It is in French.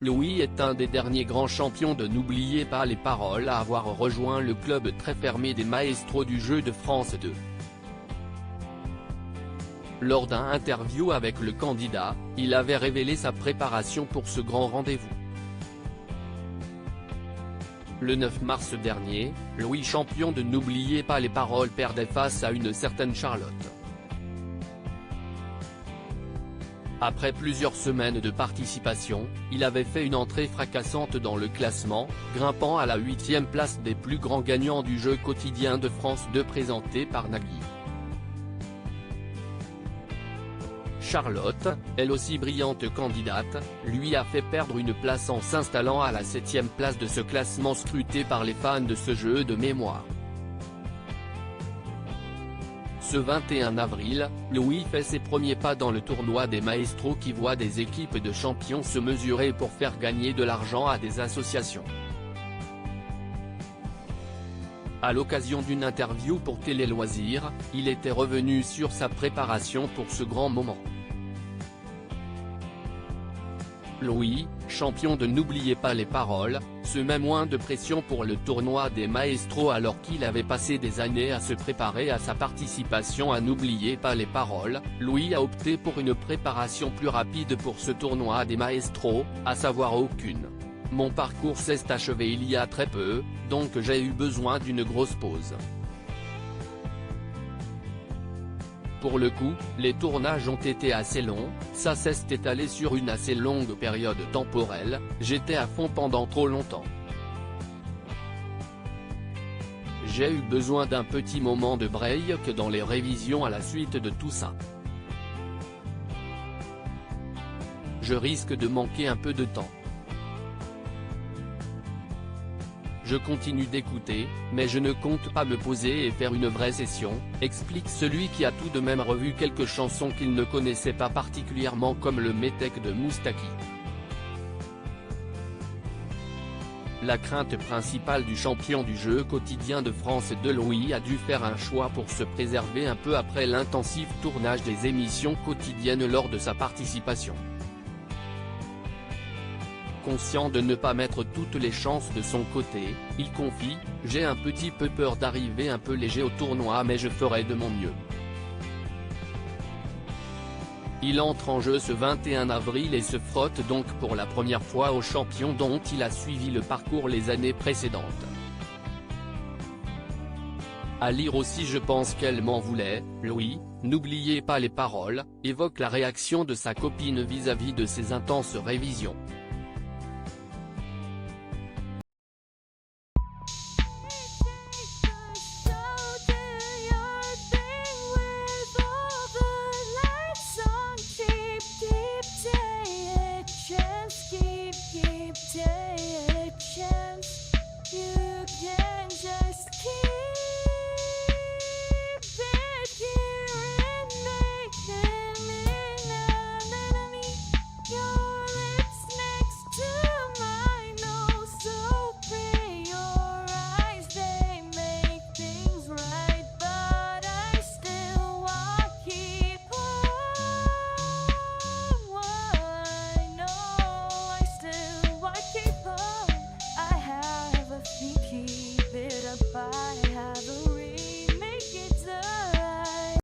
Louis est un des derniers grands champions de N'oubliez pas les paroles à avoir rejoint le club très fermé des maestros du jeu de France 2. Lors d'un interview avec le candidat, il avait révélé sa préparation pour ce grand rendez-vous. Le 9 mars dernier, Louis, champion de N'oubliez pas les paroles, perdait face à une certaine Charlotte. Après plusieurs semaines de participation, il avait fait une entrée fracassante dans le classement, grimpant à la 8e place des plus grands gagnants du jeu quotidien de France 2 présenté par Nagui. Charlotte, elle aussi brillante candidate, lui a fait perdre une place en s'installant à la 7e place de ce classement scruté par les fans de ce jeu de mémoire. Ce 21 avril, Louis fait ses premiers pas dans le tournoi des maestros qui voit des équipes de champions se mesurer pour faire gagner de l'argent à des associations. À l'occasion d'une interview pour Télé Loisirs, il était revenu sur sa préparation pour ce grand moment. Louis, champion de N'oubliez pas les paroles, se met moins de pression pour le tournoi des maestros alors qu'il avait passé des années à se préparer à sa participation à N'oubliez pas les paroles. Louis a opté pour une préparation plus rapide pour ce tournoi des maestros, à savoir aucune. Mon parcours s'est achevé il y a très peu, donc j'ai eu besoin d'une grosse pause. Pour le coup, les tournages ont été assez longs, ça s'est étalé sur une assez longue période temporelle, j'étais à fond pendant trop longtemps. J'ai eu besoin d'un petit moment de break dans les révisions à la suite de tout ça. Je risque de manquer un peu de temps. Je continue d'écouter, mais je ne compte pas me poser et faire une vraie session, explique celui qui a tout de même revu quelques chansons qu'il ne connaissait pas particulièrement comme le Métèque de Moustaki. La crainte principale du champion du jeu quotidien de France 2 Louis a dû faire un choix pour se préserver un peu après l'intensif tournage des émissions quotidiennes lors de sa participation. Conscient de ne pas mettre toutes les chances de son côté, il confie « J'ai un petit peu peur d'arriver un peu léger au tournoi mais je ferai de mon mieux ». Il entre en jeu ce 21 avril et se frotte donc pour la première fois au champion dont il a suivi le parcours les années précédentes. À lire aussi Je pense qu'elle m'en voulait, Louis, n'oubliez pas les paroles, évoque la réaction de sa copine vis-à-vis de ses intenses révisions.